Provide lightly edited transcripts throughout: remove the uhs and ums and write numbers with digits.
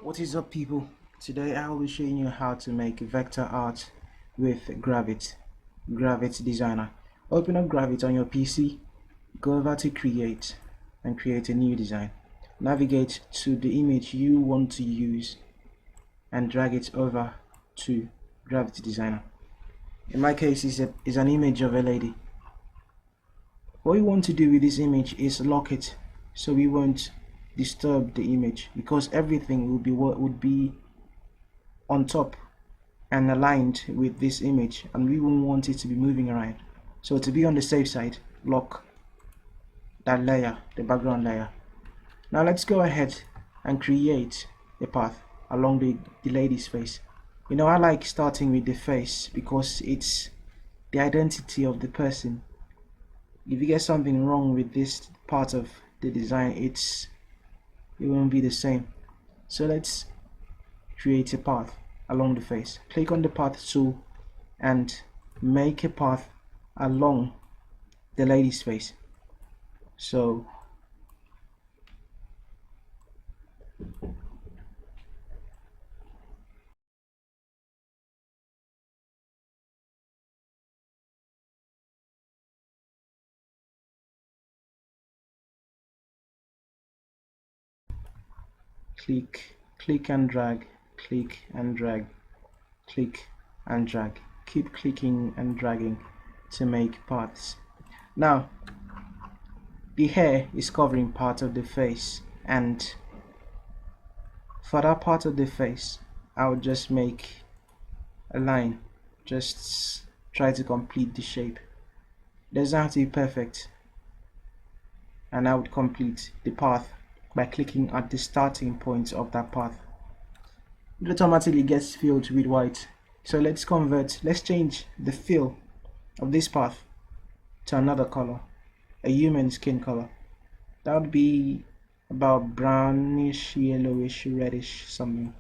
What is up, people? Today I will be showing you how to make vector art with Gravit Designer. Open up Gravit on your PC, go over to create and create a new design. Navigate to the image you want to use and drag it over to Gravit Designer. In my case is an image of a lady. What we want to do with this image is lock it so we won't disturb the image, because everything would be on top and aligned with this image, and we won't want it to be moving around. So to be on the safe side, lock that layer, the background layer. Now let's go ahead and create a path along the lady's face. You know, I like starting with the face because it's the identity of the person. If you get something wrong with this part of the design, it won't be the same. So let's create a path along the face. Click on the path tool and make a path along the lady's face. So click and drag, click and drag, click and drag. Keep clicking and dragging to make paths. Now the hair is covering part of the face, and for that part of the face I would just make a line, just try to complete the shape. It doesn't have to be perfect, and I would complete the path by clicking at the starting point of that path. It automatically gets filled with white. So let's change the fill of this path to another color, a human skin color. That would be about brownish, yellowish, reddish something.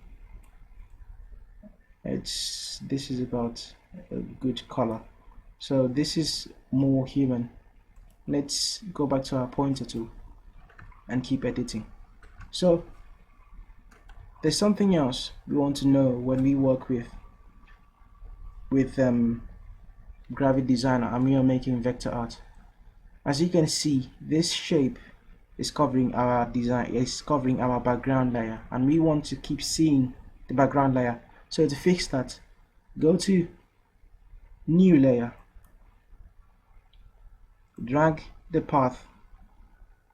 This is about a good color. So this is more human. Let's go back to our pointer tool and keep editing. So there's something else we want to know when we work with Gravit Designer and we are making vector art. As you can see, this shape is covering our background layer, and we want to keep seeing the background layer. So to fix that, go to new layer, drag the path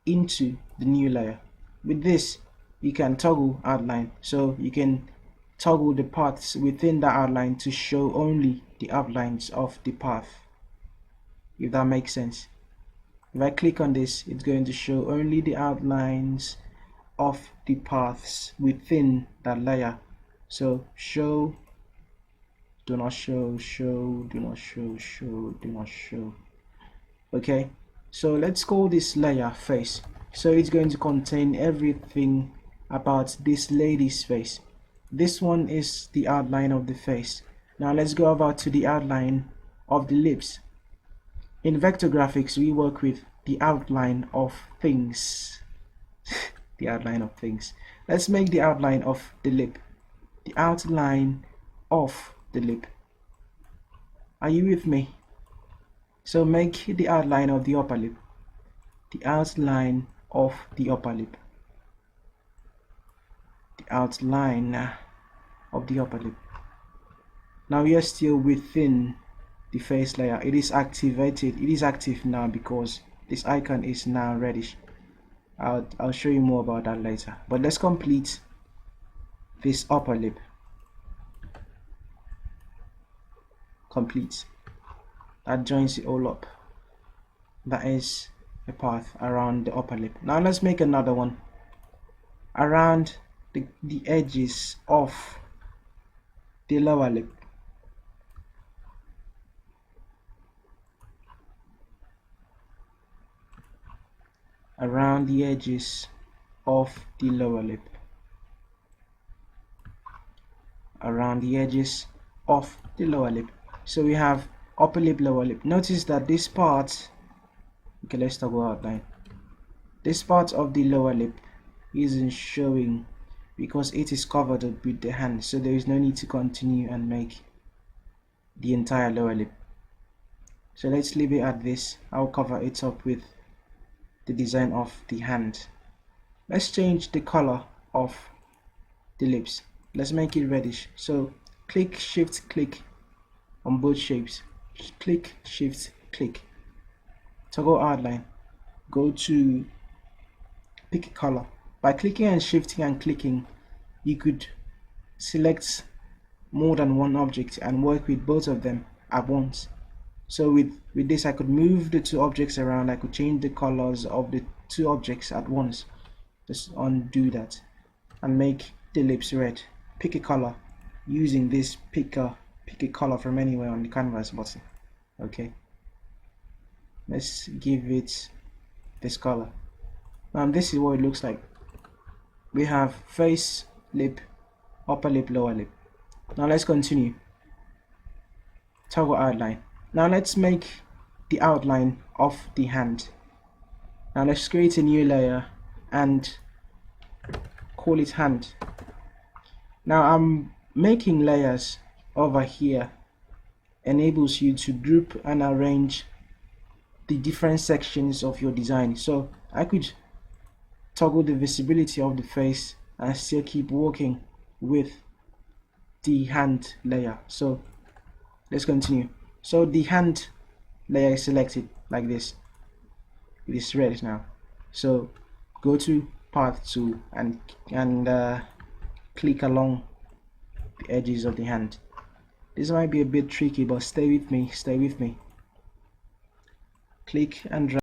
into the new layer. With this you can toggle outline, so you can toggle the paths within the outline to show only the outlines of the path, if that makes sense. If I click on this, it's going to show only the outlines of the paths within that layer. So show, do not show, show, do not show, show, do not show. Okay, so let's call this layer face. So it's going to contain everything about this lady's face. This one is the outline of the face. Now let's go over to the outline of the lips. In vector graphics we work with the outline of things. The outline of things. Let's make the outline of the lip. The outline of the lip. Are you with me? So make the outline of the upper lip. The outline of the upper lip. The outline of the upper lip. Now we are still within the face layer. It is activated. It is active now because this icon is now reddish. I'll show you more about that later. But let's complete this upper lip. Complete. That joins it all up. That is a path around the upper lip. Now let's make another one around the edges of the lower lip. Around the edges of the lower lip. Around the edges of the lower lip. So we have upper lip, lower lip. Notice that this part, okay, let's toggle outline. This part of the lower lip isn't showing because it is covered up with the hand, so there is no need to continue and make the entire lower lip. So let's leave it at this. I'll cover it up with the design of the hand. Let's change the color of the lips. Let's make it reddish. So click, shift, click on both shapes. Click, shift, click. Toggle outline. Go to pick a color. By clicking and shifting and clicking, you could select more than one object and work with both of them at once. So with this, I could move the two objects around. I could change the colors of the two objects at once. Just undo that and make the lips red. Pick a color using this pick a color from anywhere on the canvas button. Okay, let's give it this color. Now this is what it looks like. We have face, lip, upper lip, lower lip. Now let's continue. Toggle outline. Now let's make the outline of the hand. Now let's create a new layer and call it hand. Now I'm making layers over here enables you to group and arrange the different sections of your design. So I could toggle the visibility of the face and still keep working with the hand layer. So let's continue. So the hand layer is selected like this. It is red now. So go to path 2 and click along the edges of the hand. This might be a bit tricky, but stay with me, stay with me. Click and drag.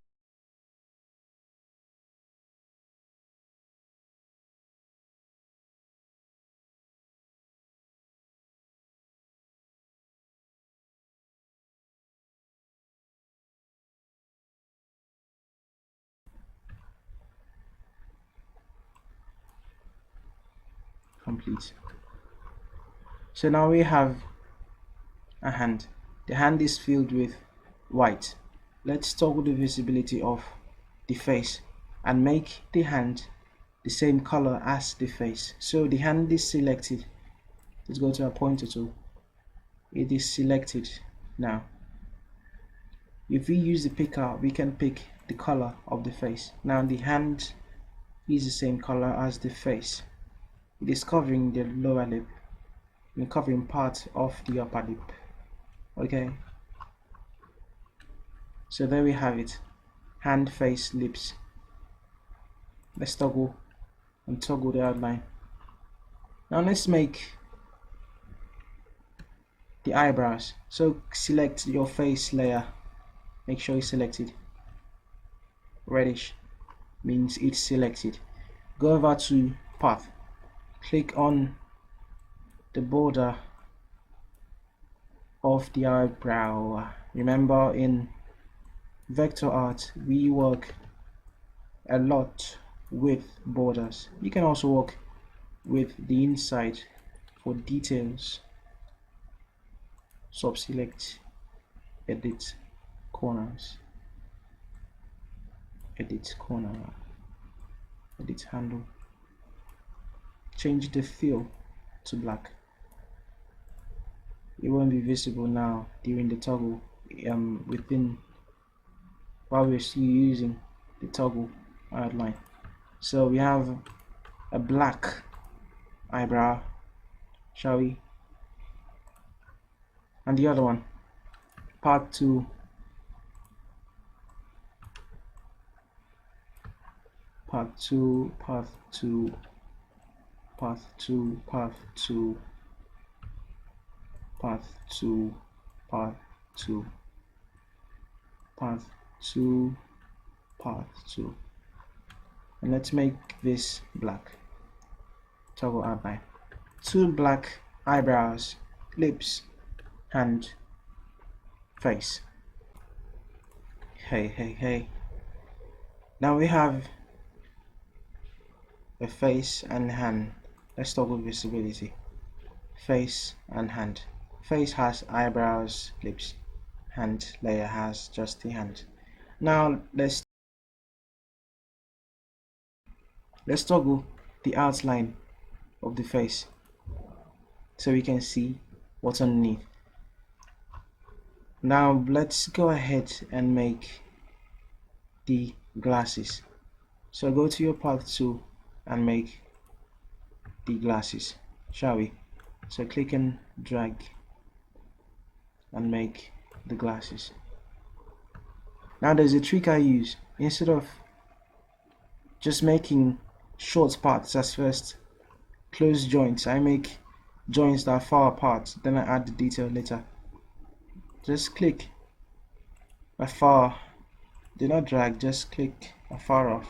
Complete. So now we have a hand. The hand is filled with white. Let's toggle the visibility of the face and make the hand the same color as the face. So the hand is selected. Let's go to our pointer tool. It is selected now. If we use the picker, we can pick the color of the face. Now the hand is the same color as the face. It is covering the lower lip and covering part of the upper lip. Okay, so there we have it. Hand, face, lips. Let's toggle and toggle the outline. Now let's make the eyebrows. So select your face layer. Make sure it's selected. Reddish means it's selected. Go over to path. Click on the border of the eyebrow. Remember, in vector art we work a lot with borders. You can also work with the inside for details. Select edit corners, edit corner, edit handle. Change the fill to black. It won't be visible now during the toggle within while we're still using the toggle outline. So we have a black eyebrow, shall we? And the other one, part 2, part 2, path 2, path 2, path 2, path 2, path 2, path 2, path 2. And let's make this black. Toggle outline. 2 black eyebrows, lips, hand, face. Hey. Now we have a face and hand. Let's toggle visibility. Face and hand. Face has eyebrows, lips. Hand layer has just the hand. Now let's toggle the outline of the face so we can see what's underneath. Now let's go ahead and make the glasses. So go to your path tool and make the glasses, shall we? So click and drag and make the glasses. Now there's a trick I use. Instead of just making short parts as first, close joints, I make joints that are far apart, then I add the detail later. Just click afar, do not drag, just click afar off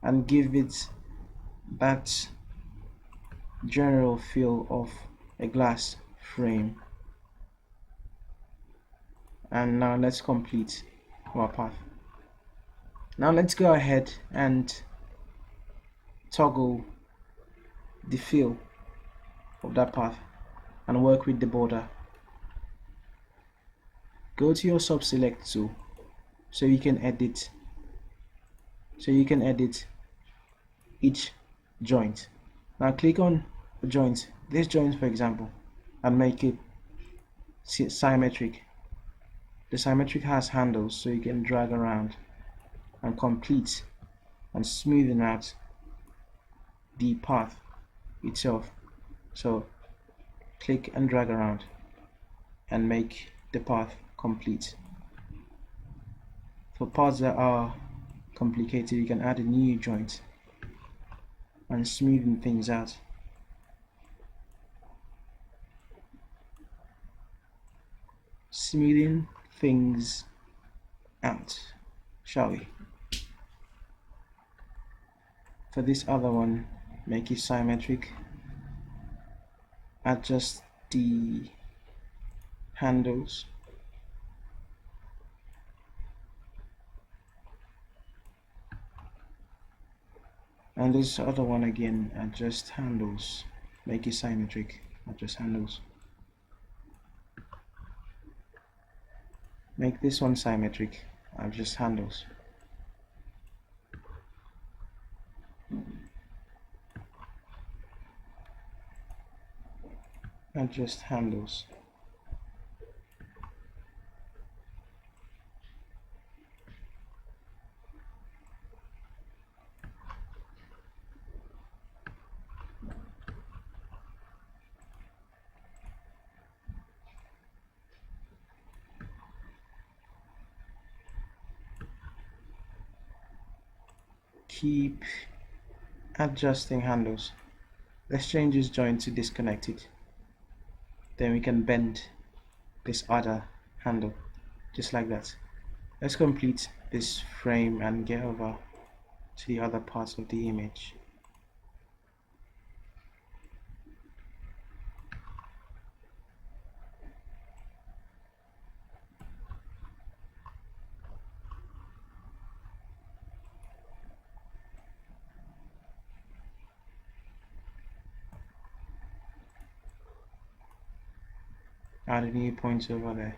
and give it that general feel of a glass frame. And now let's complete our path. Now let's go ahead and toggle the fill of that path and work with the border. Go to your select tool so you can edit each joint. Now click on a joint, this joint for example, and make it symmetric. The symmetric has handles so you can drag around and complete and smoothen out the path itself. So click and drag around and make the path complete. For parts that are complicated, you can add a new joint and smoothen things out. Smoothing things out, shall we? For this other one, make it symmetric, adjust the handles, and this other one again, adjust handles, make it symmetric, adjust handles. Make this one symmetric, adjust handles. Adjust handles. Keep adjusting handles. Let's change this joint to disconnected. Then we can bend this other handle just like that. Let's complete this frame and get over to the other parts of the image. Add a new point over there.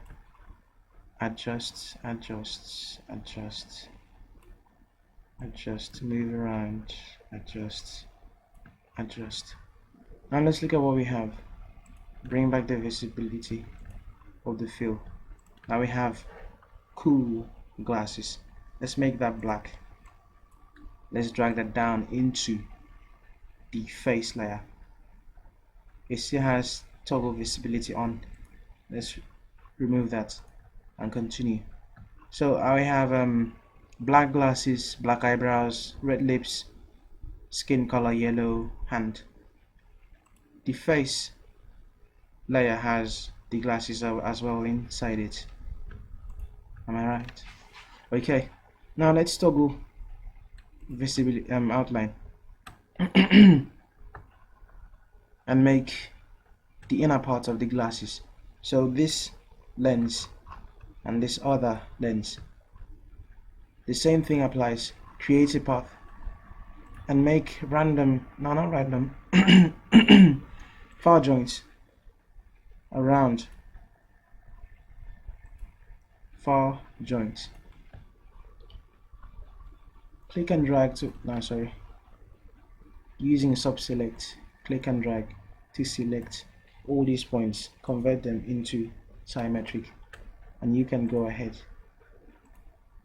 Adjust, adjust, adjust, adjust, move around, adjust, adjust. Now let's look at what we have. Bring back the visibility of the fill. Now we have cool glasses. Let's make that black. Let's drag that down into the face layer. It still has toggle visibility on. Let's remove that and continue. So I have black glasses, black eyebrows, red lips, skin color yellow, hand. The face layer has the glasses as well inside it. Am I right? Okay. Now let's toggle visibility outline and make the inner part of the glasses. So this lens and this other lens, the same thing applies. Create a path and make random, no, not random, far joints around far joints. Click and drag to, no, sorry, using select click and drag to select all these points, convert them into symmetric, and you can go ahead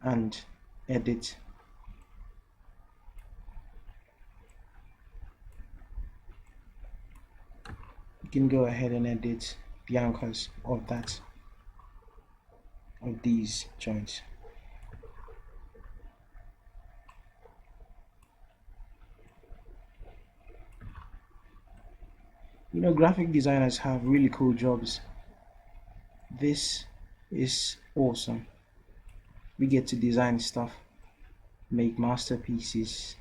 and edit. You can go ahead and edit the anchors of these joints. You know, graphic designers have really cool jobs. This is awesome. We get to design stuff, make masterpieces,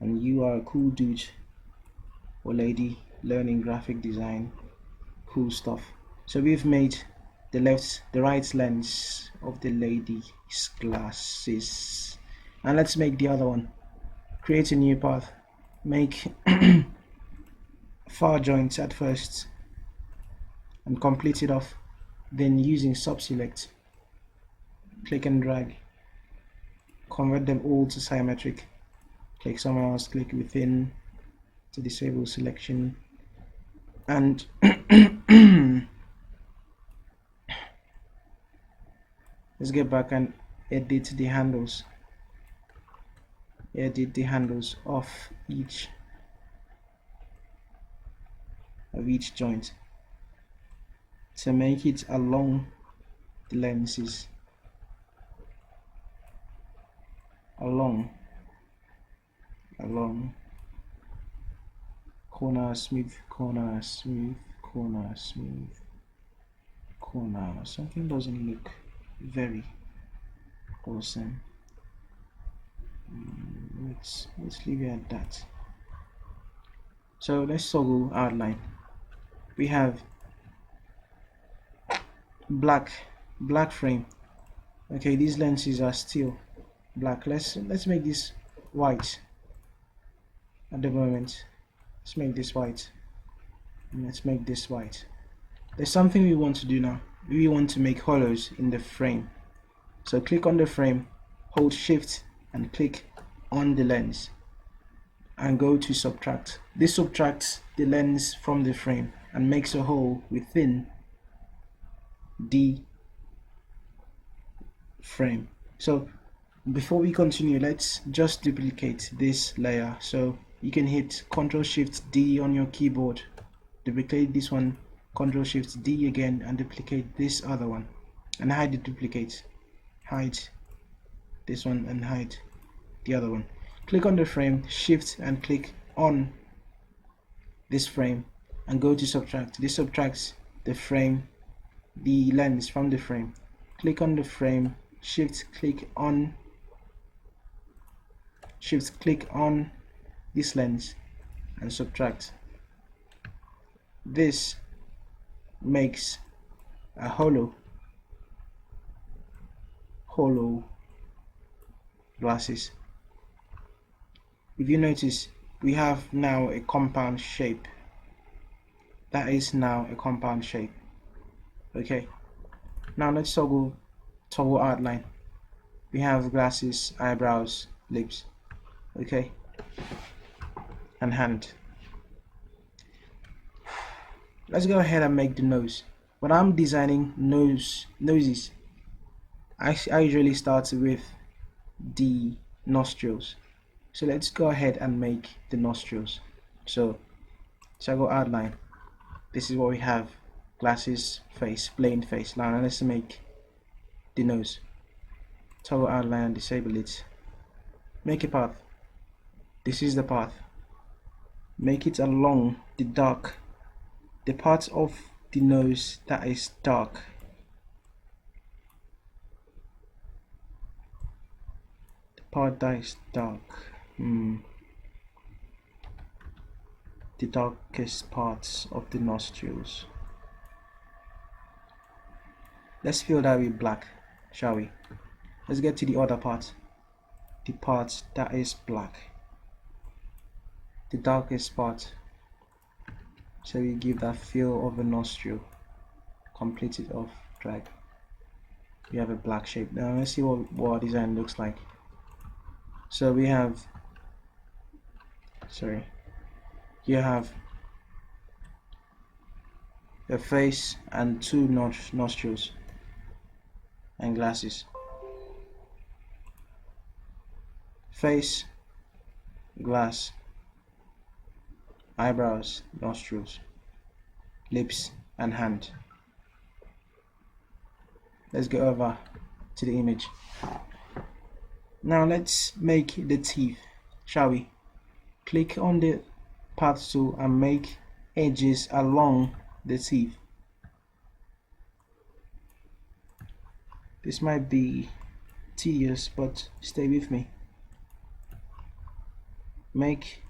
and you are a cool dude or lady learning graphic design. Cool stuff. So we've made the right lens of the lady's glasses, and let's make the other one. Create a new path, make far joints at first and complete it off, then using subselect, click and drag, convert them all to symmetric, click somewhere else, click within to disable selection, and let's get back and edit the handles of each joint to make it along the lenses, along corner smooth, corner smooth, corner smooth, corner. Something doesn't look very awesome. Let's leave it at that. So let's toggle outline. We have black frame. Okay, these lenses are still black. Let's make this white at the moment. Let's make this white, and let's make this white. There's something we want to do now. We want to make hollows in the frame. So click on the frame, hold shift and click on the lens and go to subtract. This subtracts the lens from the frame and makes a hole within the frame. So before we continue, let's just duplicate this layer. So you can hit Ctrl Shift D on your keyboard, duplicate this one, Ctrl Shift D again, and duplicate this other one, and hide the duplicate, hide this one and hide the other one. Click on the frame, shift and click on this frame and go to subtract. This subtracts the lens from the frame. Click on the frame, shift click on this lens and subtract. This makes a hollow glasses. If you notice, we have now a compound shape. That is now a compound shape. Okay, now let's toggle outline. We have glasses, eyebrows, lips, okay, and hand. Let's go ahead and make the nose. When I'm designing noses, I usually start with the nostrils. So let's go ahead and make the nostrils. So I go outline. This is what we have: glasses, face, plain face. Now let's make the nose. Toggle outline and disable it. Make a path. This is the path. Make it along the part of the nose that is dark. The part that is dark. The darkest parts of the nostrils. Let's fill that with black, shall we? Let's get to the other part. The part that is black. The darkest part. So we give that fill of a nostril. Complete it off, drag. We have a black shape. Now let's see what our design looks like. So we have, You have a face and two nostrils and glasses. Face, glass, eyebrows, nostrils, lips, and hand. Let's go over to the image. Now let's make the teeth, shall we? Click on the path tool and make edges along the teeth. This might be tedious, but stay with me. Make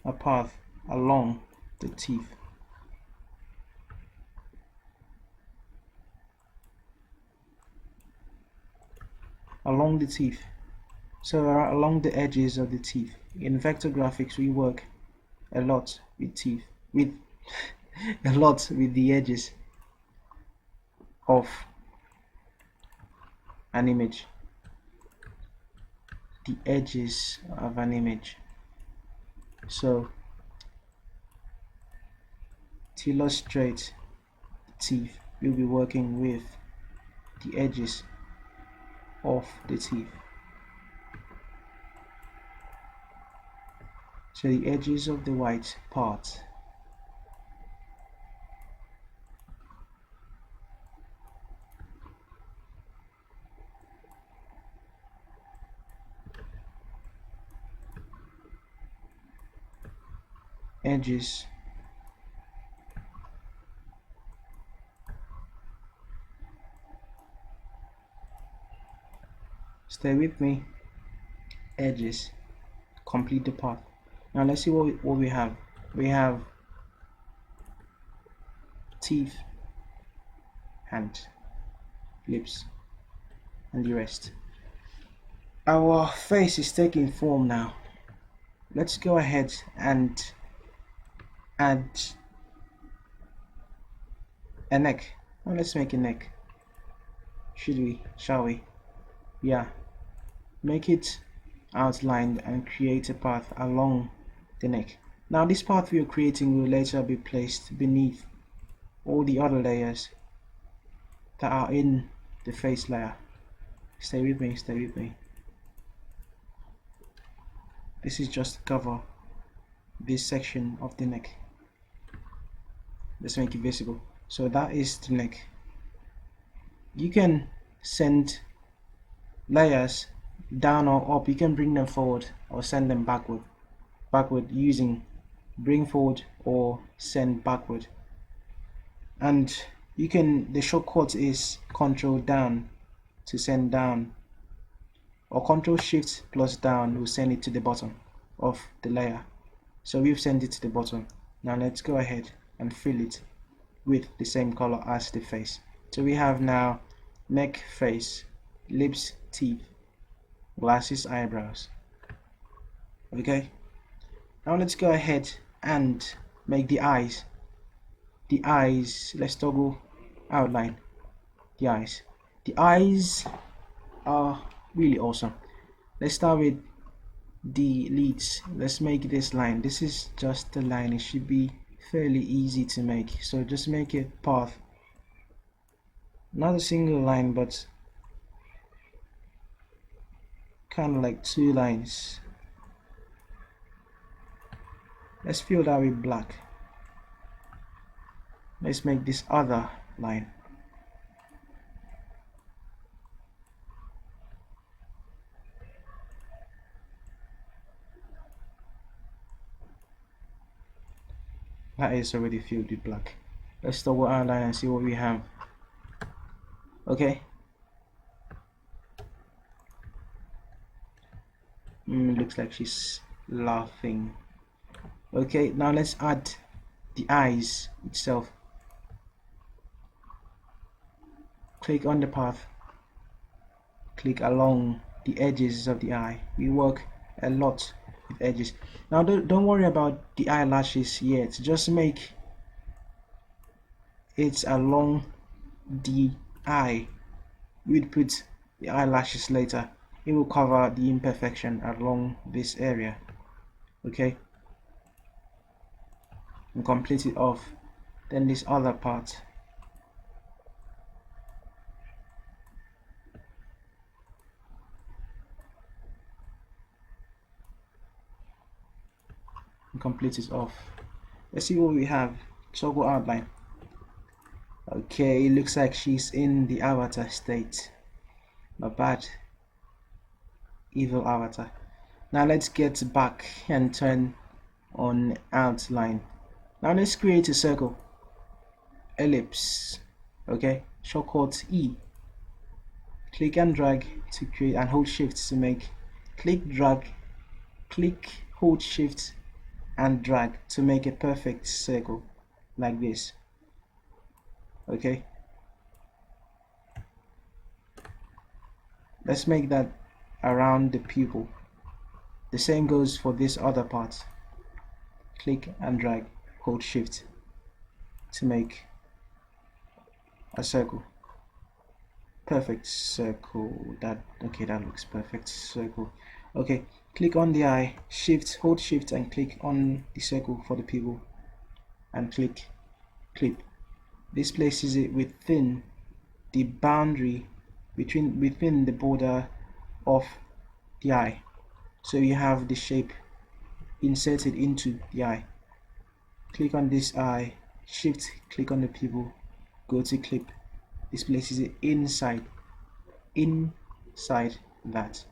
a path along the teeth. Along the teeth. So along the edges of the teeth. In vector graphics, we work a lot with teeth, with a lot with the edges of an image. The edges of an image. So to illustrate the teeth, we'll be working with the edges of the teeth. So the edges of the white part. Edges stay with me. Edges complete the path. Now let's see what we have. We have teeth, hand, lips, and the rest. Our face is taking form now. Let's go ahead and add a neck. Well, let's make a neck. Shall we? Yeah. Make it outlined and create a path along the neck. Now this path we are creating will later be placed beneath all the other layers that are in the face layer. Stay with me, stay with me. This is just to cover this section of the neck. Let's make it visible. So that is the neck. You can send layers down or up. You can bring them forward or send them backward using bring forward or send backward. And you can, the shortcut is Control down to send down, or Control Shift plus down will send it to the bottom of the layer. So we've sent it to the bottom. Now let's go ahead and fill it with the same color as the face. So we have now neck, face, lips, teeth, glasses, eyebrows. Okay, now let's go ahead and make the eyes. The eyes, let's toggle outline. The eyes are really awesome. Let's start with the leads. Let's make this line. This is just a line. It should be fairly easy to make. So just make a path. Not a single line, but kind of like two lines. Let's fill that with black. Let's make this other line. That is already filled with black. Let's double outline and see what we have. Okay. Looks like she's laughing. Okay, now let's add the eyes itself. Click on the path. Click along the edges of the eye. We work a lot with edges. Now don't worry about the eyelashes yet. Just make it along the eye. We'd put the eyelashes later. It will cover the imperfection along this area. Okay. and complete it off. Then this other part, and complete it off. Let's see what we have. Toggle outline. Okay, it looks like she's in the avatar state. Not bad. Evil avatar. Now let's get back and turn on outline. Now let's create a circle. Ellipse. Okay, shortcut E. Click and drag to create, and hold shift to make. Click, drag, click, hold shift and drag to make a perfect circle like this. Okay, let's make that around the pupil. The same goes for this other part. Click and drag, hold shift to make a circle. Perfect circle. That looks perfect circle. Okay, click on the eye, hold shift and click on the circle for the pupil and click. This places it within the boundary within the border of the eye, so you have the shape inserted into the eye. Click on this eye, shift, click on the pupil, go to clip. This places it inside that.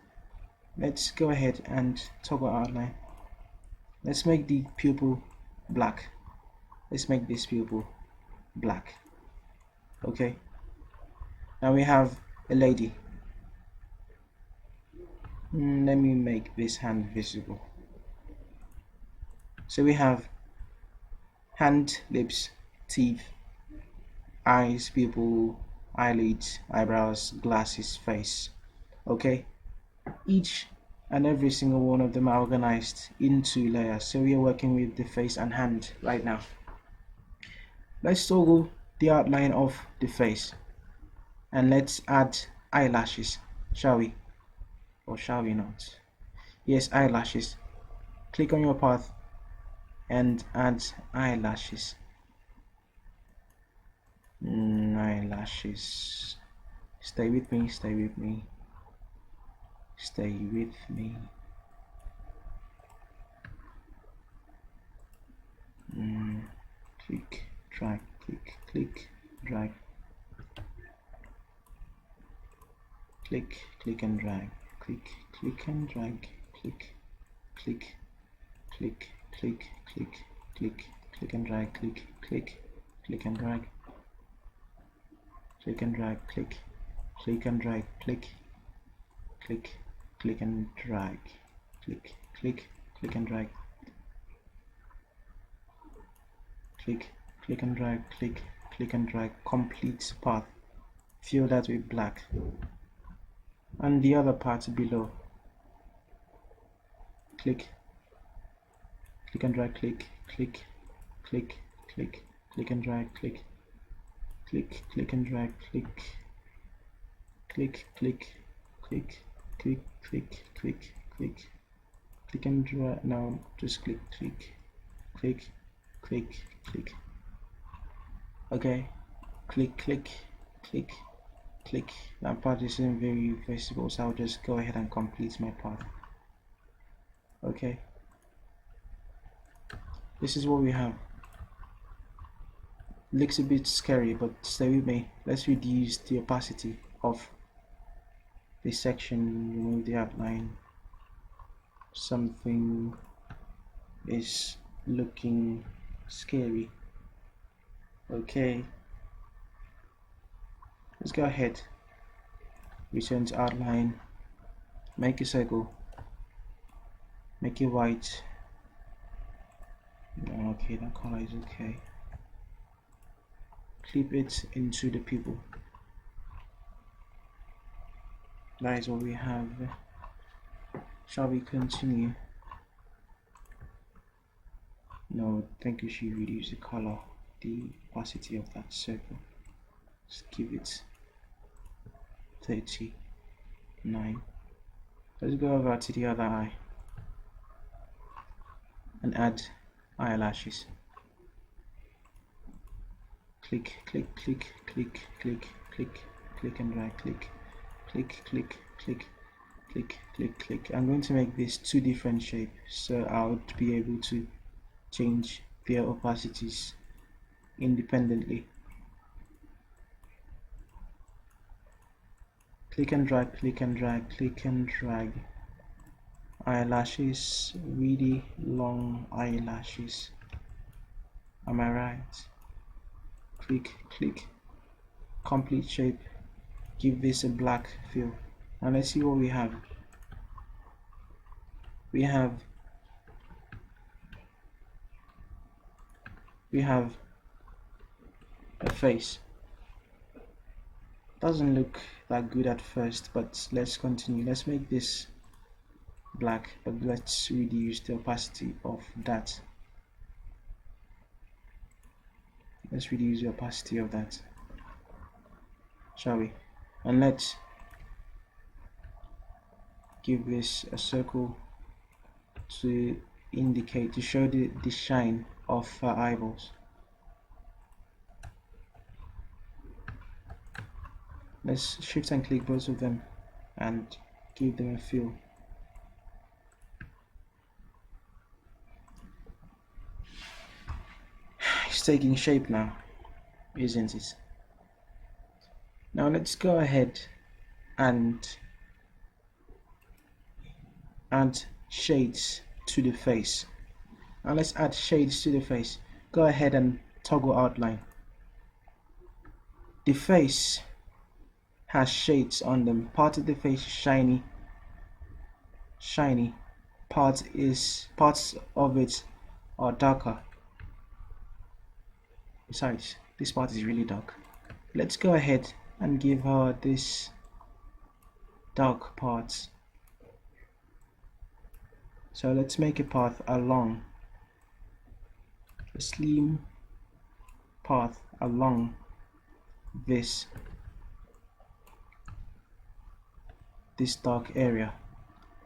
Let's go ahead and toggle outline. Let's make the pupil black. Let's make this pupil black. Okay, now we have a lady. Let me make this hand visible. So we have hand, lips, teeth, eyes, pupil, eyelids, eyebrows, glasses, face. Okay, each and every single one of them are organized into layers. So we are working with the face and hand right now. Let's toggle the outline of the face and let's add eyelashes, shall we? Or shall we not? Yes, eyelashes. Click on your path and add eyelashes. Eyelashes. Stay with me, stay with me. Stay with me. Click, drag, click, drag. Click and drag. Click and drag. Click and drag. Click and drag. Click and drag. Click and drag. Click and drag. Click and drag. Click and drag. Click and drag. Complete path. Fill that with black. And the other part below. Click and drag, click and drag, click and drag, click and drag. Now just click. Okay, click. That part isn't very visible, so I'll just go ahead and complete my path. Okay, this is what we have. Looks a bit scary, but stay with me. Let's reduce the opacity of this section, remove the outline. Something is looking scary. Okay, let's go ahead, return to outline, make a circle, make it white. Okay, that color is okay. Clip it into the pupil. That is what we have. Shall we continue? No, I think we should reduce the color, the opacity of that circle. Let's give it 39. Let's go over to the other eye and add eyelashes. click, click, click, click, click, click, click and drag, click, click, click, click, click, click, click. I'm going to make this two different shapes, so I would be able to change their opacities independently. Click and drag, click and drag, click and drag. Eyelashes, really long eyelashes. Am I right? Click, click, complete shape. Give this a black feel. Now let's see what we have. We have a face. Doesn't look that good at first, but let's continue. Let's make this black, but let's reduce the opacity of that. Let's reduce the opacity of that, shall we? And let's give this a circle to indicate, to show the shine of her eyeballs. Let's shift and click both of them and give them a feel. It's taking shape now, isn't it? Now let's go ahead and add shades to the face. Now let's add shades to the face. Go ahead and toggle outline. The face has shades on them. Part of the face is shiny. Parts of it are darker. Besides, this part is really dark. Let's go ahead and give her this dark parts. So let's make a path along, a slim path along this dark area.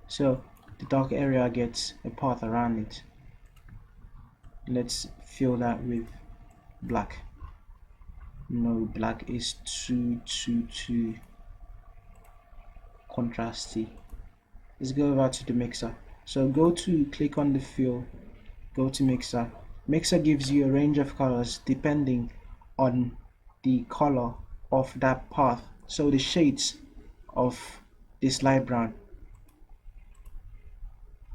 So the dark area gets a path around it. Let's fill that with black. No, black is too contrasty. Let's go over to the mixer. So click on the fill, go to mixer. Mixer gives you a range of colors depending on the color of that path. So the shades of this light brown,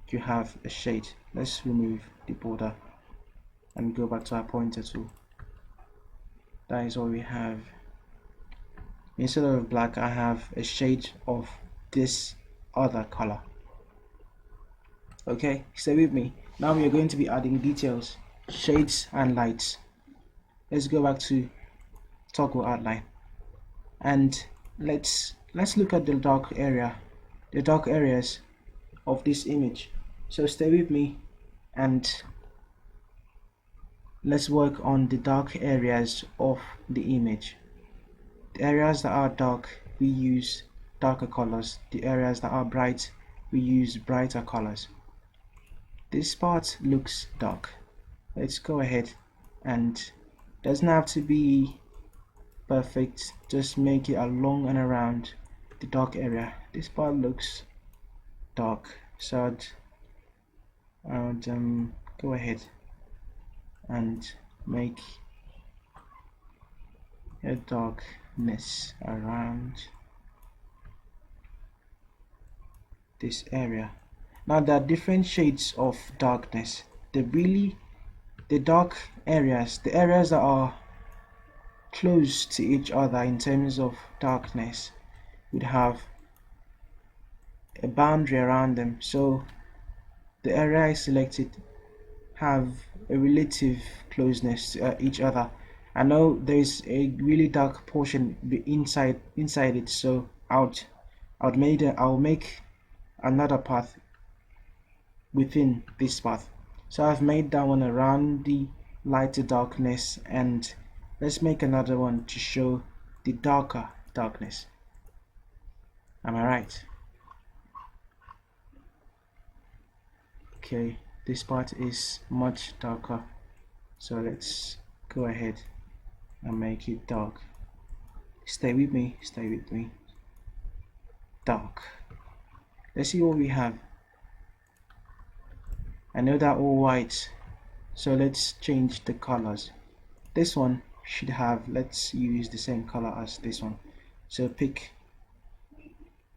you have a shade. Let's remove the border and go back to our pointer tool. That is all we have. Instead of black, I have a shade of this other color. Okay, stay with me. Now we are going to be adding details, shades and lights. Let's go back to toggle outline, and let's look at the dark areas of this image. So stay with me and let's work on the dark areas of the image. The areas that are dark, we use darker colors. The areas that are bright, we use brighter colors. This part looks dark. Let's go ahead, and doesn't have to be perfect, just make it along and around the dark area. This part looks dark, so I'd go ahead and make a darkness around this area. Now there are different shades of darkness. The dark areas, the areas that are close to each other in terms of darkness, would have a boundary around them. So the area I selected have a relative closeness to each other. I know there is a really dark portion inside it, so I'll make another path within this path. So I've made that one around the lighter darkness, and let's make another one to show the darker darkness. Am I right? Okay, this part is much darker, so let's go ahead and make it dark. Stay with me, stay with me. Dark. Let's see what we have. I know that all white, so let's change the colors. This one should have, let's use the same color as this one. So pick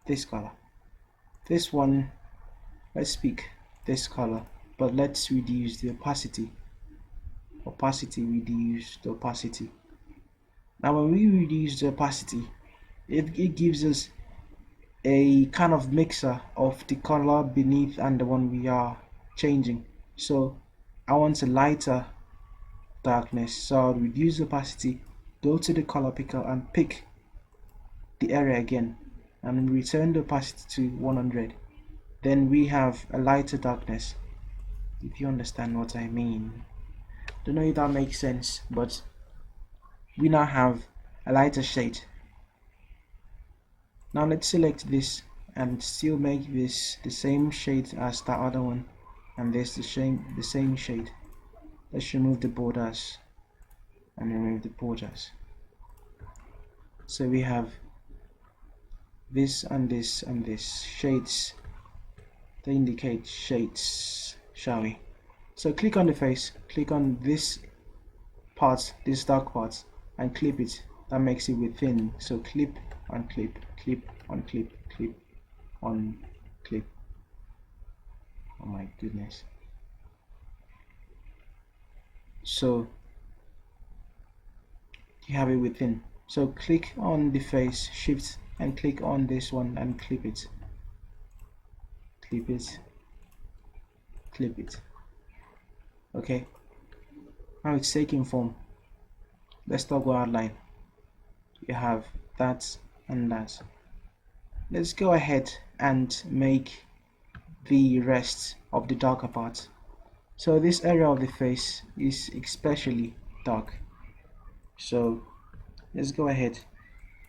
this color. This one, let's pick this color, but let's reduce the opacity. Reduce the opacity. Now when we reduce the opacity, it gives us a kind of mixer of the color beneath and the one we are changing. So I want a lighter darkness, so I'll reduce the opacity, go to the color picker and pick the area again and return the opacity to 100. Then we have a lighter darkness, if you understand what I mean. Don't know if that makes sense, but we now have a lighter shade. Now let's select this and still make this the same shade as the other one, and this the same shade. Let's remove the borders and remove the borders. So we have this and this and this shades. They indicate shades, shall we? So click on the face, click on this part, this dark part, and clip it. That makes it within. So clip on clip, clip on clip, clip on clip. Oh my goodness. So you have it within. So click on the face, shift and click on this one and clip it. Clip it. Clip it. Okay. Now it's taking form. Let's toggle outline. You have that and that. Let's go ahead and make the rest of the darker part. So this area of the face is especially dark. So let's go ahead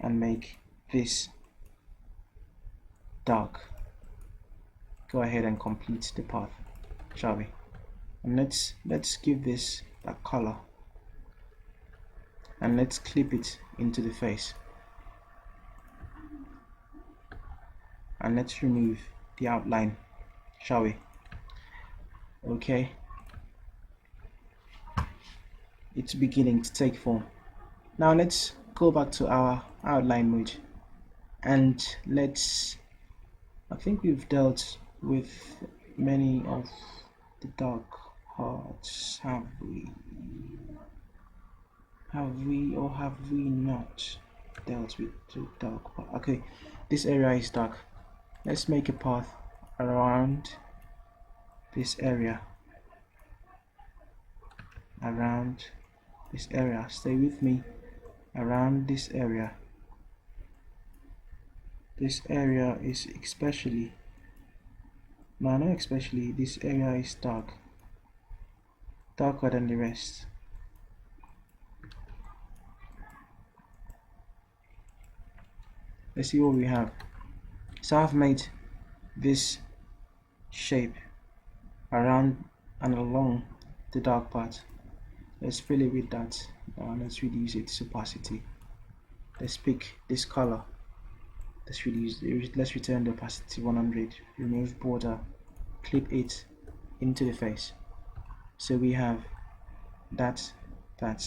and make this dark. Go ahead and complete the path, shall we? And let's give this a color. And let's clip it into the face. And let's remove the outline, shall we? Okay. It's beginning to take form. Now let's go back to our outline mode and I think we've dealt with many of the dark parts, have we? Have we or have we not dealt with the dark part? Okay, this area is dark. Let's make a path around this area. Around this area. Stay with me. Around this area. This area is especially, no, not especially, this area is dark. Darker than the rest. Let's see what we have. So I've made this shape around and along the dark part. Let's fill it with that. Let's reduce its opacity. Let's pick this color. Let's return the opacity 100. Remove border. Clip it into the face. So we have that,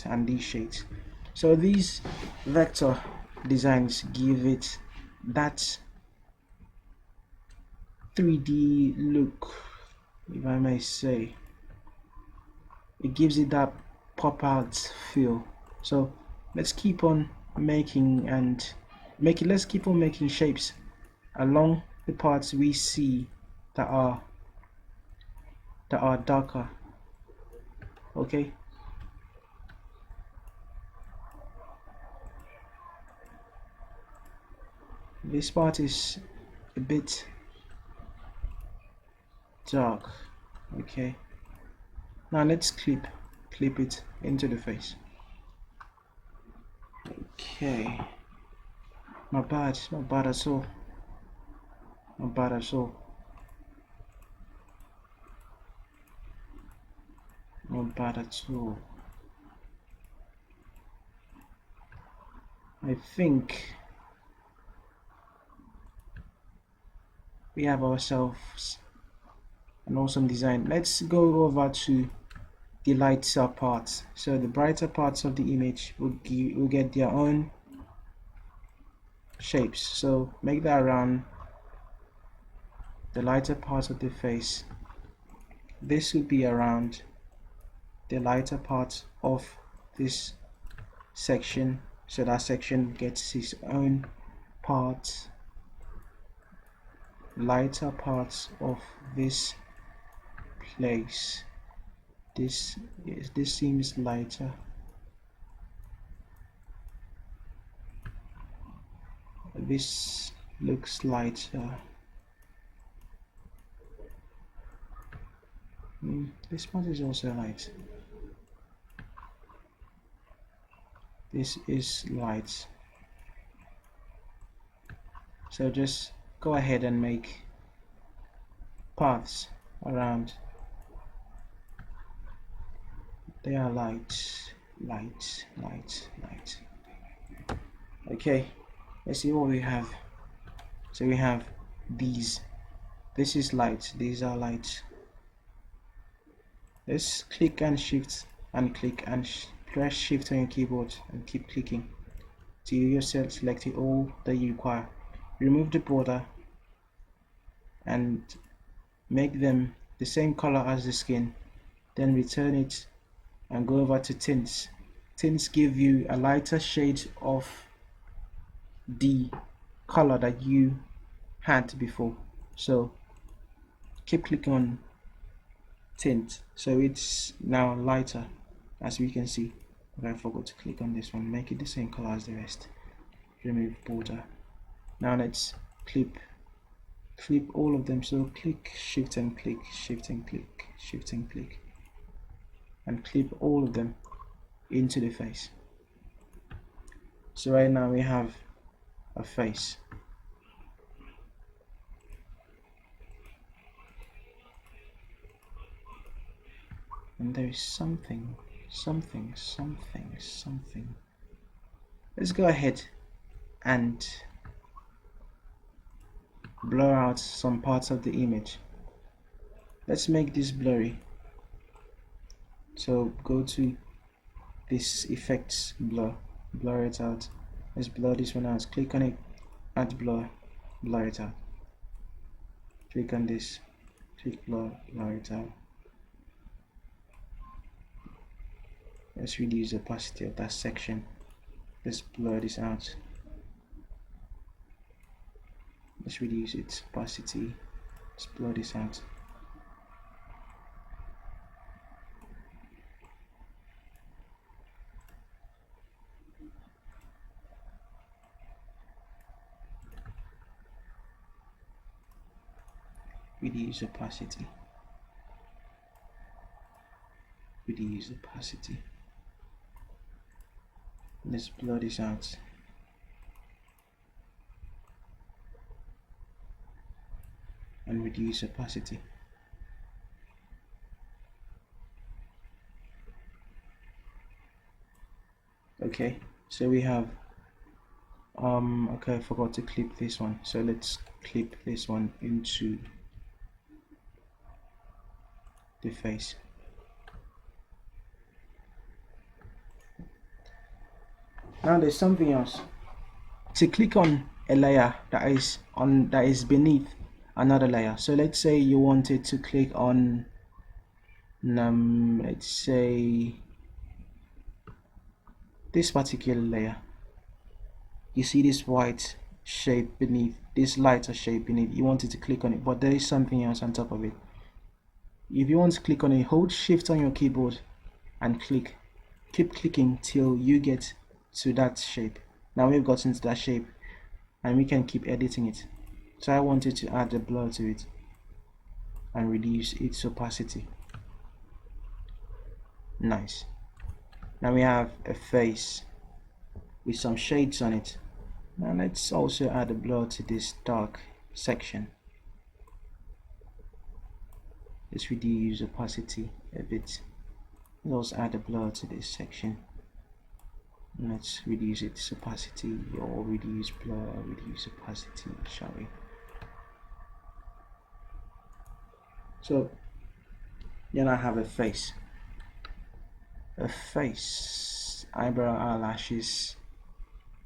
and these shades. So these vector designs give it that 3D look, if I may say. It gives it that pop out feel. So let's keep on making let's keep on making shapes along the parts we see that are darker. Okay. This part is a bit dark. Okay. Now let's clip it into the face. Okay. Not bad at all. Not bad at all. Not bad at all. I think we have ourselves an awesome design. Let's go over to the lighter parts. So the brighter parts of the image will get their own shapes. So make that around the lighter parts of the face. This would be around the lighter part of this section, so that section gets its own part. Lighter parts of this place. This seems lighter. This looks lighter. This part is also light. This is light. So just go ahead and make paths around. They are light, light, light, light. Okay, let's see what we have. So we have these. This is light. These are light. Let's click and shift and click and press shift on your keyboard and keep clicking till you select all that you require. Remove the border and make them the same color as the skin, then return it and go over to tints. Tints give you a lighter shade of the color that you had before. So keep clicking on tint, so it's now lighter, as we can see. But I forgot to click on this one. Make it the same color as the rest. Remove border. Now let's clip all of them. So click, shift and click, shift and click, shift and click, and clip all of them into the face. So right now we have a face. And there is something. Let's go ahead and blur out some parts of the image. Let's make this blurry. So go to this effects, blur it out. Let's blur this one out. Click on it, add blur it out. Click on this, click blur it out. Let's reduce the opacity of that section. Let's blur this out. Let's reduce its opacity. Let's blur this out. Reduce opacity. Reduce opacity. Let's blur this out. And reduce opacity. Okay, so we have okay, I forgot to clip this one, so let's clip this one into the face. Now there's something else. To click on a layer that is beneath another layer. So let's say you wanted to click on let's say this particular layer. You see this white shape beneath, this lighter shape beneath. You wanted to click on it, but there is something else on top of it. If you want to click on it, hold shift on your keyboard and click. Keep clicking till you get to that shape. Now we've gotten to that shape and we can keep editing it. So I wanted to add a blur to it and reduce its opacity. Nice. Now we have a face with some shades on it. Now let's also add a blur to this dark section. Let's reduce opacity a bit. Let's also add a blur to this section. Let's reduce its opacity, or reduce blur, reduce opacity, shall we? So then I have a face. Eyebrow, eyelashes,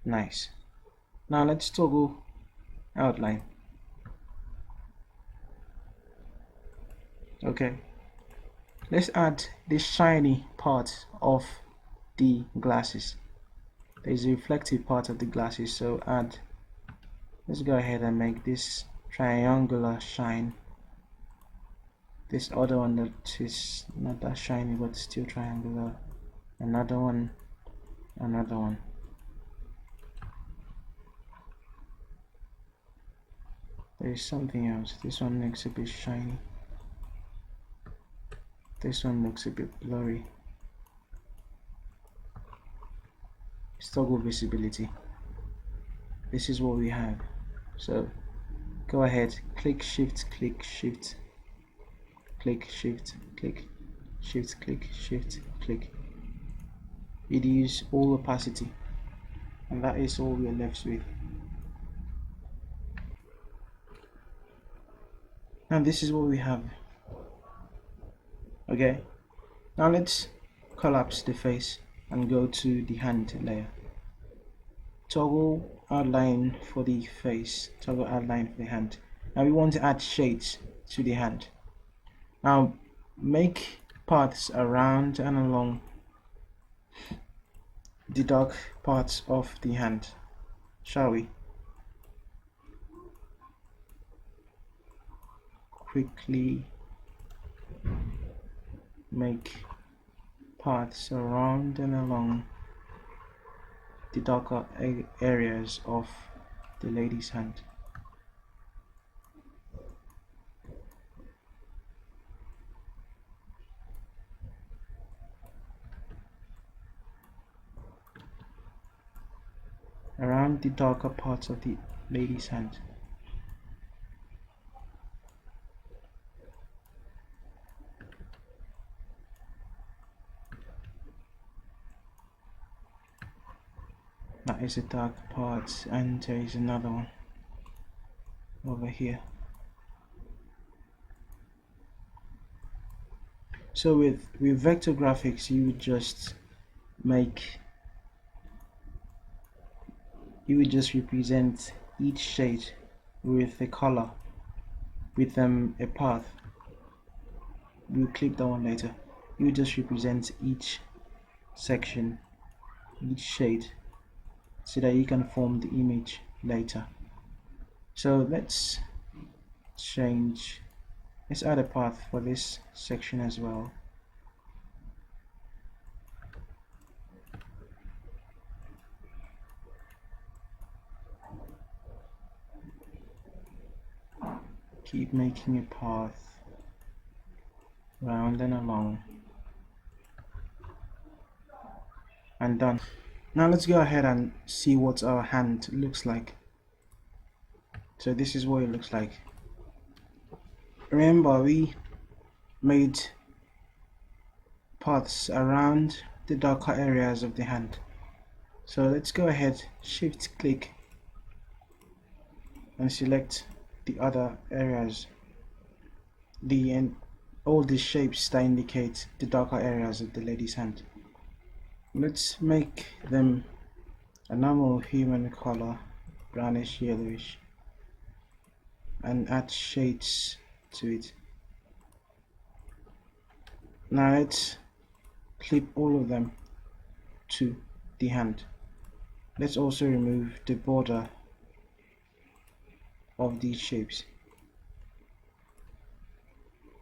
nice. Now let's toggle outline. Okay, let's add the shiny part of the glasses. There's a reflective part of the glasses, so let's go ahead and make this triangular shine. This other one that is not that shiny but still triangular. Another one. There is something else. This one looks a bit shiny. This one looks a bit blurry. Toggle visibility. This is what we have. So go ahead, click shift, click shift, click shift, click shift, click shift, click. Reduce all opacity, and that is all we are left with. And this is what we have. Okay, now let's collapse the face and go to the hand layer. Toggle outline for the face, toggle outline for the hand. Now we want to add shades to the hand. Now make paths around and along the dark parts of the hand, shall we? Quickly make paths around and along the darker areas of the lady's hand. Around the darker parts of the lady's hand. That is a dark part, and there is another one over here. So with vector graphics, you would just represent each shade with a color, with a path. We'll click that one later. You just represent each section, each shade, so that you can form the image later. So let's add a path for this section as well. Keep making a path round and along, and done. Now let's go ahead and see what our hand looks like. So this is what it looks like. Remember, we made paths around the darker areas of the hand. So let's go ahead, shift click, and select the other areas, all the shapes that indicate the darker areas of the lady's hand. Let's make them a normal human color, brownish yellowish, and add shades to it. Now let's clip all of them to the hand. Let's also remove the border of these shapes.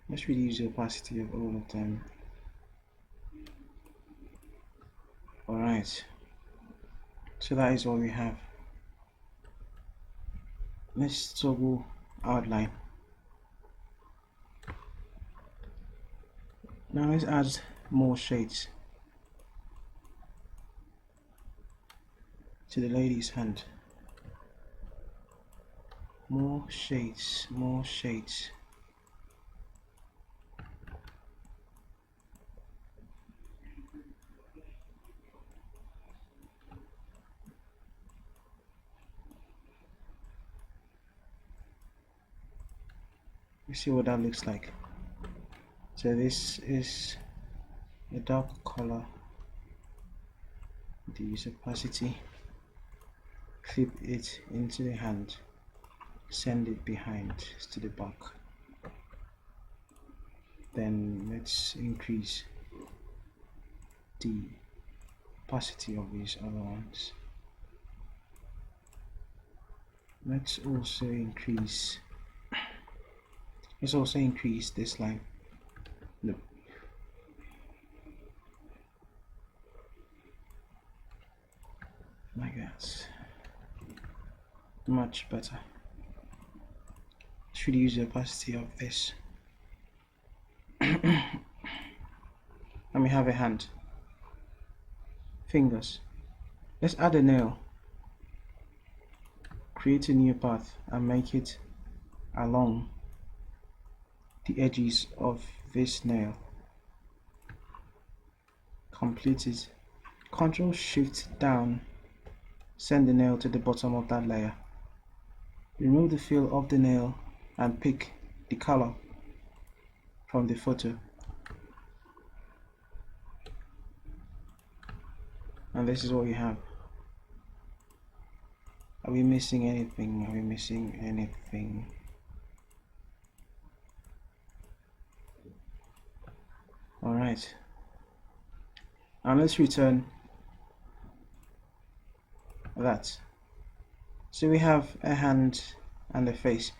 Let's reduce the opacity of all of them. Alright, so that is all we have. Let's toggle outline. Now let's add more shades to the lady's hand. More shades, more shades. You see what that looks like. So this is a dark color. Use opacity, clip it into the hand, send it behind to the back. Then let's increase the opacity of these other ones. Let's also increase this line. Look. Like that. Much better. Should use the opacity of this. Let me have a hand. Fingers. Let's add a nail. Create a new path and make it along the edges of this nail. Complete it. Ctrl Shift down. Send the nail to the bottom of that layer. Remove the fill of the nail and pick the color from the photo. And this is what you have. Are we missing anything? Are we missing anything? Alright. And let's return that. So we have a hand and a face.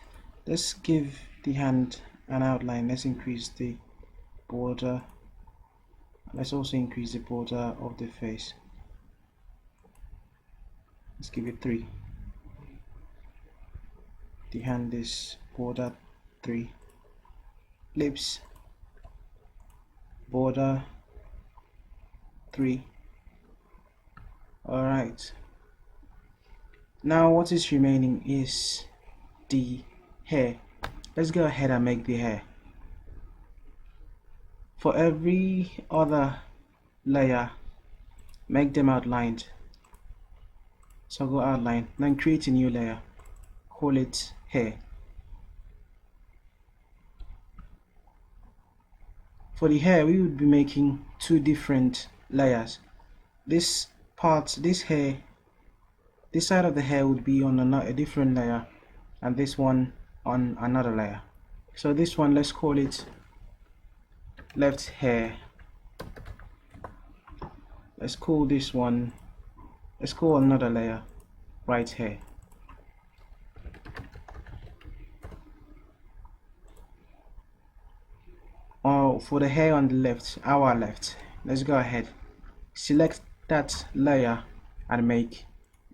Let's give the hand an outline. Let's increase the border. Let's also increase the border of the face. Let's give it 3. The hand is border 3. Lips, border 3. Alright. Now what is remaining is the hair. Let's go ahead and make the hair. For every other layer, make them outlined. So go outline, then create a new layer. Call it hair. For the hair, we would be making 2 different layers. This part, this hair, this side of the hair would be on a different layer, and this one on another layer. So this one, let's call it left hair. Let's call this one, let's call another layer right hair. For the hair on the left, our left, let's go ahead, select that layer and make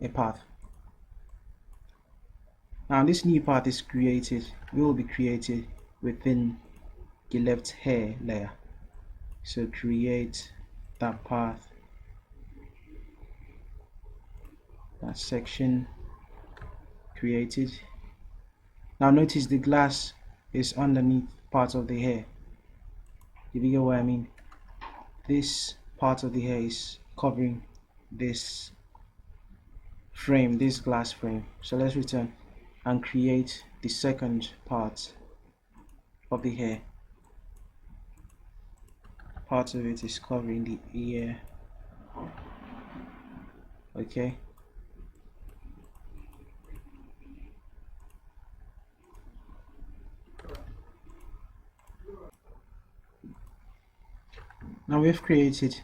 a path. Now this new path is created, will be created within the left hair layer. So create that path, that section created. Now notice the glass is underneath part of the hair. If you get what I mean, this part of the hair is covering this frame, this glass frame. So let's return and create the second part of the hair. Part of it is covering the ear. Okay. Now we've created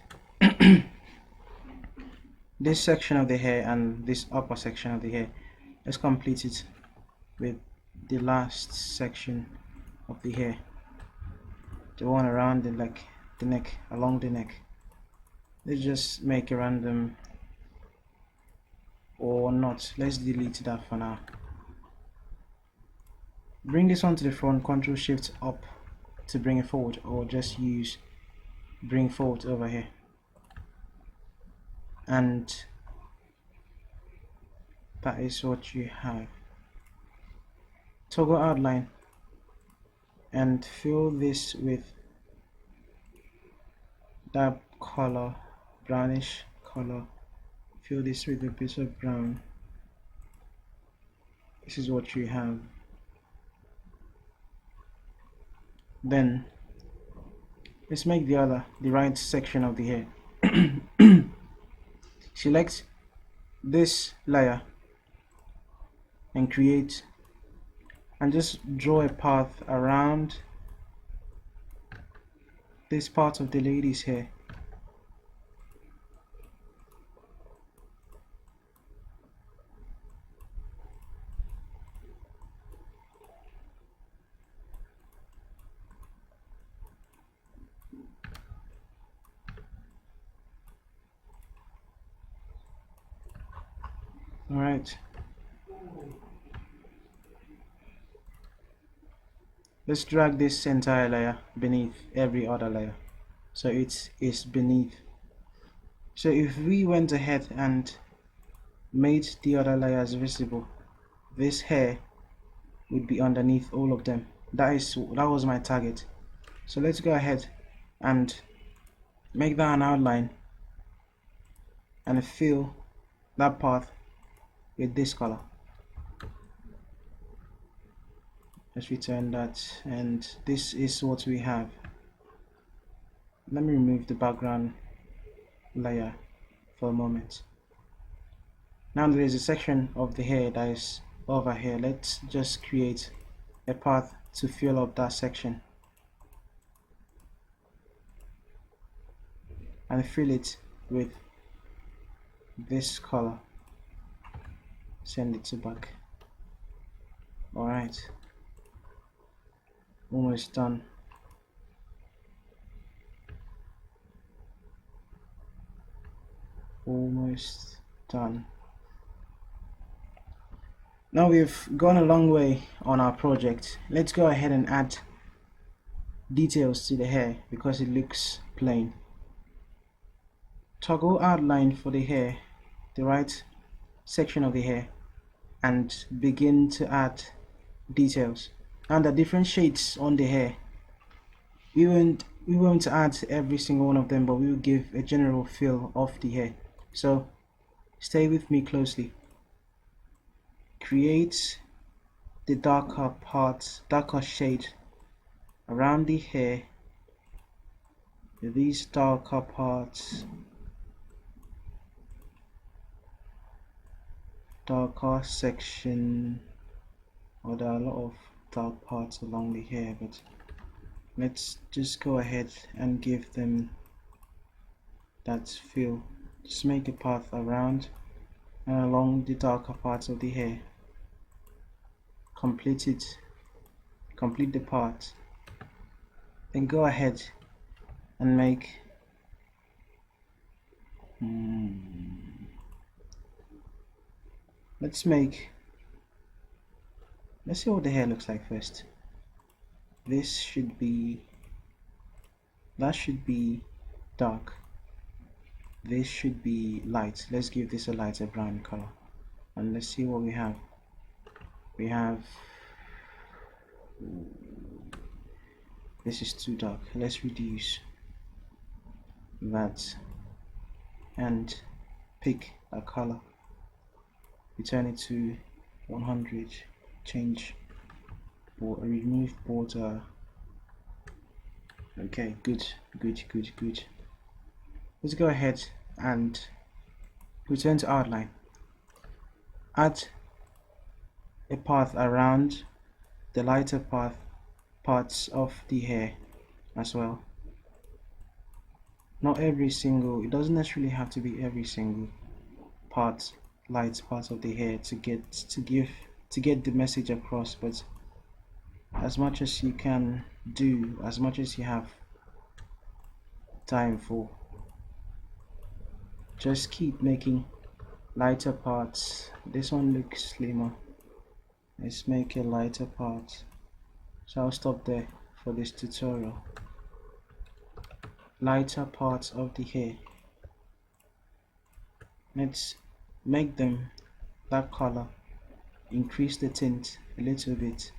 this section of the hair and this upper section of the hair. Let's complete it with the last section of the hair, the one around the neck, along the neck. Let's just make a random, or not, let's delete that for now. Bring this one to the front, Ctrl Shift up to bring it forward, or just use bring forward over here, and that is what you have. Toggle outline and fill this with that color, brownish color. Fill this with a bit of brown. This is what you have. Then let's make the right section of the hair. Select this layer and create, and just draw a path around this part of the lady's hair. Alright, let's drag this entire layer beneath every other layer, so it is beneath. So if we went ahead and made the other layers visible, this hair would be underneath all of them. That was my target. So let's go ahead and make that an outline and fill that path with this color. Let's return that, and this is what we have. Let me remove the background layer for a moment. Now there is a section of the hair that is over here. Let's just create a path to fill up that section and fill it with this color. Send it to back. Alright, almost done. Almost done. Now we've gone a long way on our project. Let's go ahead and add details to the hair because it looks plain. Toggle outline for the hair, the right section of the hair, and begin to add details. And the different shades on the hair, we won't add every single one of them, but we will give a general feel of the hair. So stay with me closely. Create the darker shade around the hair. These darker parts, darker section, or there are a lot of dark parts along the hair, but let's just go ahead and give them that feel. Just make a path around and along the darker parts of the hair. Complete the part, then go ahead and make let's see what the hair looks like first. That should be dark. This should be light. Let's give this a lighter brown color, and let's see what we have. This is too dark. Let's reduce that and pick a color. Return it to 100. Change or remove border. Okay, good. Let's go ahead and return to outline. Add a path around the lighter parts of the hair as well. Not every single, it doesn't necessarily have to be every single light part of the hair to get the message across, but as much as you can do, as much as you have time for, just keep making lighter parts. This one looks slimmer. Let's make a lighter part. So I'll stop there for this tutorial. Lighter parts of the hair. Let's make them that color. Increase the tint a little bit.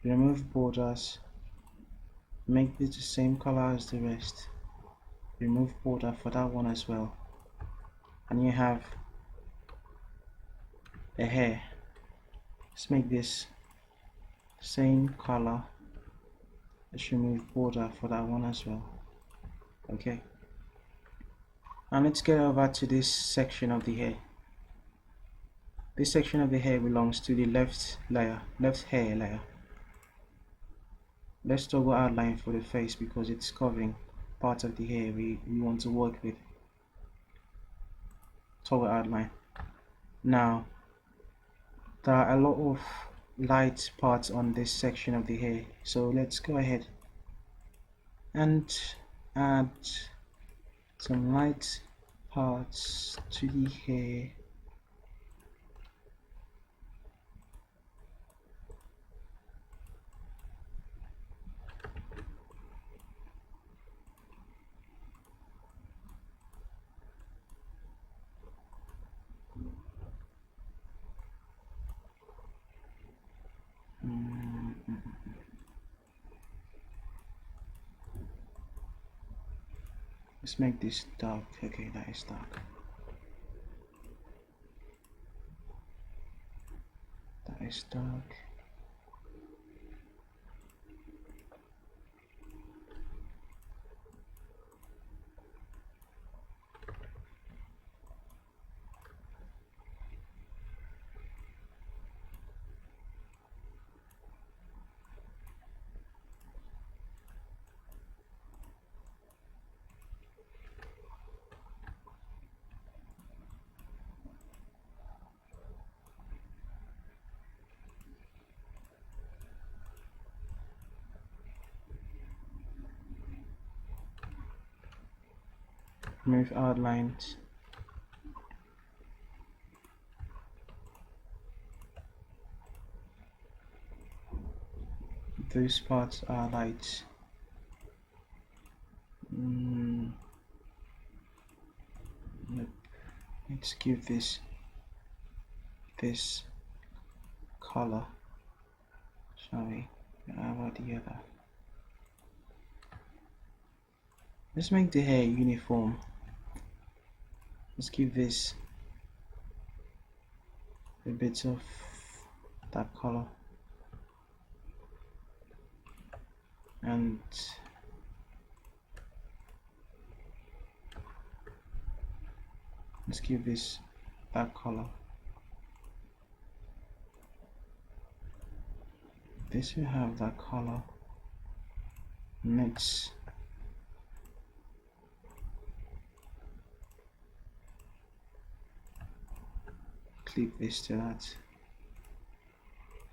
Remove borders. Make it the same color as the rest. Remove border for that one as well. And you have a hair. Let's make this same color Let's remove border for that one as well. Okay. And let's get over to this section of the hair. This section of the hair belongs to the left hair layer. Let's toggle outline for the face because it's covering part of the hair we want to work with. Toggle outline. Now, there are a lot of light parts on this section of the hair, so let's go ahead and add some light parts to the hair. Let's make this dark. Okay, that is dark. That is dark. Remove outlines. Those parts are light. Let's give this color. Shall we? How about the other? Let's make the hair uniform. Let's give this a bit of that color, and let's give this that color. This will have that color. Let's clip this to that.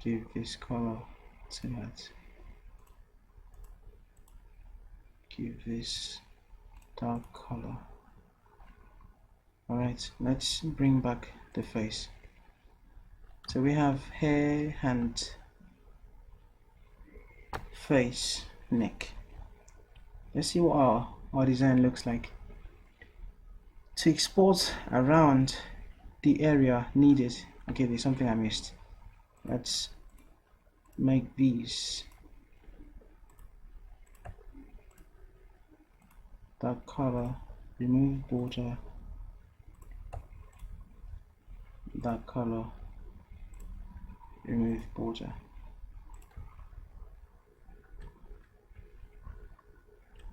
Give this color to that. Give this dark color. Alright, let's bring back the face. So we have hair, hand, face, neck. Let's see what our design looks like. To export around the area needed, okay, there's something I missed. Let's make these dark color, remove border, dark color, remove border.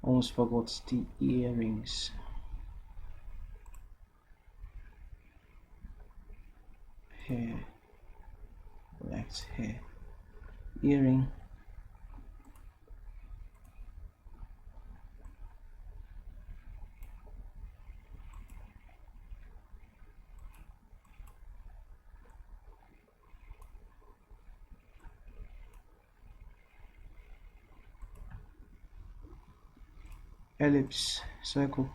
Almost forgot the earrings. Hair, left hair, earring, ellipse, circle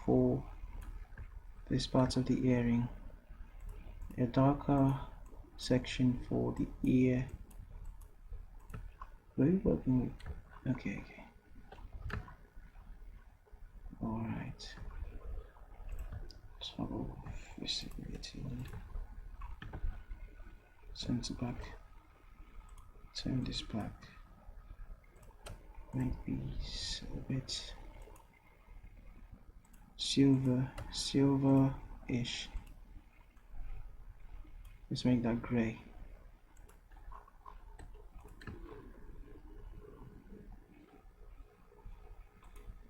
for this part of the earring, a darker section for the ear. What are you working with? Okay. Alright. So visibility. Turn to back. Turn this back. Make these a bit silver-ish. Let's make that gray.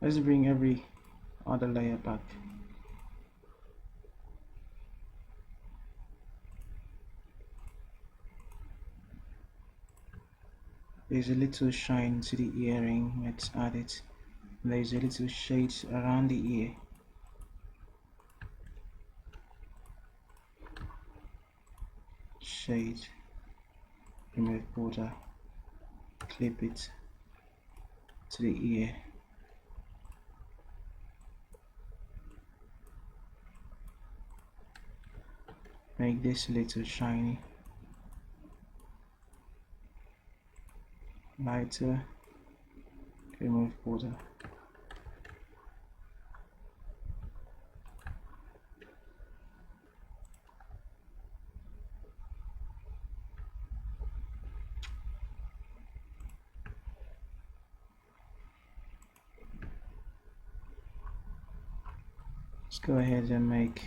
Let's bring every other layer back. There's a little shine to the earring, let's add it. There's a little shade around the ear. Shade, remove border, clip it to the ear. Make this a little shiny. Lighter, remove border. Let's go ahead and make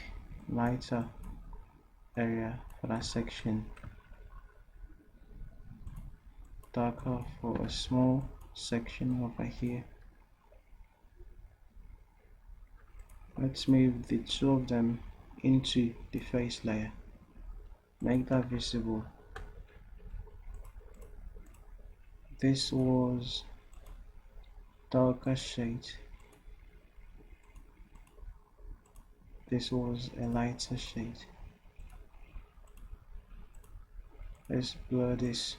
lighter area for that section, darker for a small section over here. Let's move the two of them into the face layer. Make that visible. This was darker shade. This was a lighter shade. Let's blur this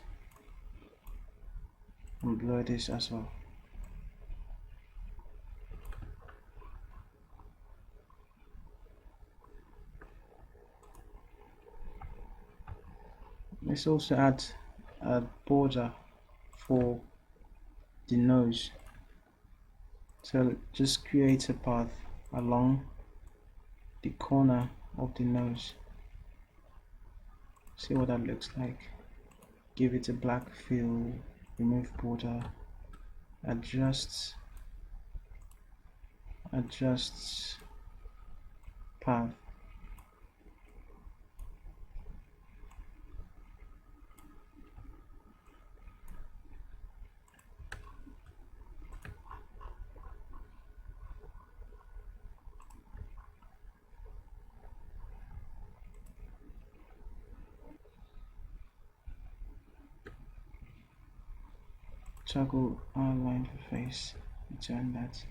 and blur this as well. Let's also add a border for the nose. So just create a path along the corner of the nose. See what that looks like. Give it a black fill, remove border, adjust path. Toggle outline for face, return that.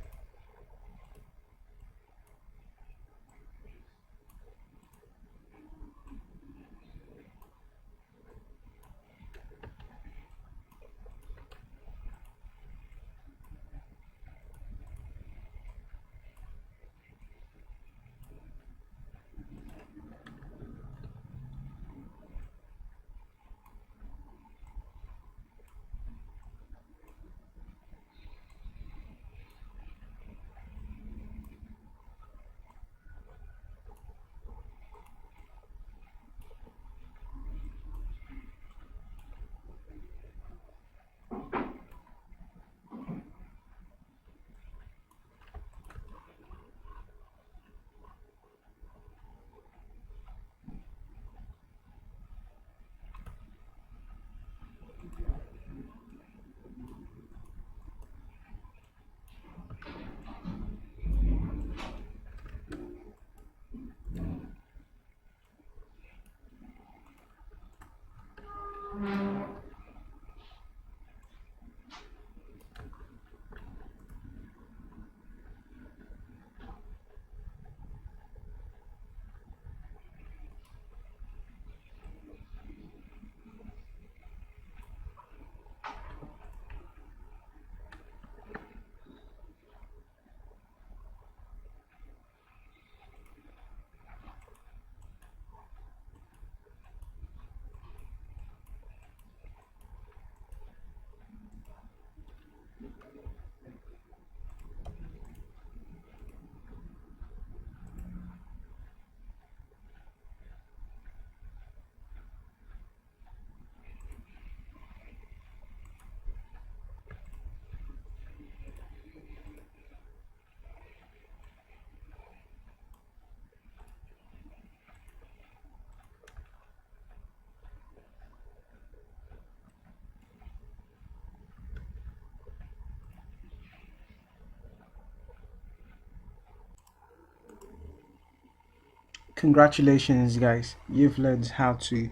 Congratulations guys, you've learned how to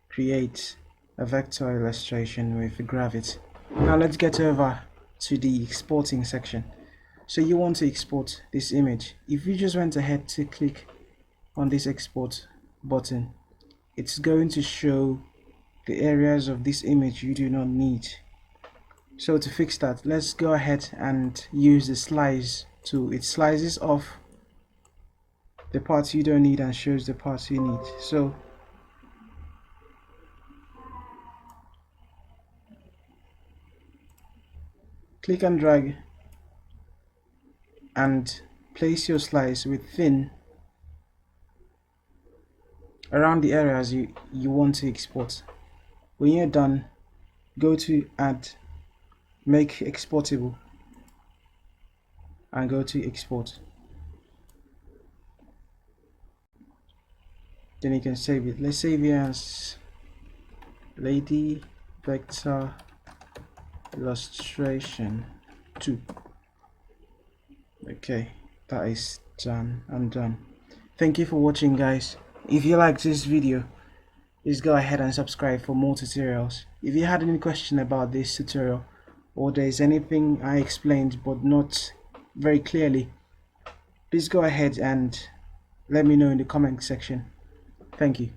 create a vector illustration with Gravit. Now let's get over to the exporting section. So you want to export this image. If you just went ahead to click on this export button, it's going to show the areas of this image you do not need. So to fix that, let's go ahead and use the slice tool. It slices off the parts you don't need and shows the parts you need. So click and drag and place your slice within around the areas you want to export. When you're done, go to add, make exportable, and go to export. Then you can save it. Let's save it as Lady Vector Illustration 2. Okay, that is done. I'm done. Thank you for watching guys. If you liked this video, please go ahead and subscribe for more tutorials. If you had any question about this tutorial, or there's anything I explained but not very clearly, please go ahead and let me know in the comment section. Thank you.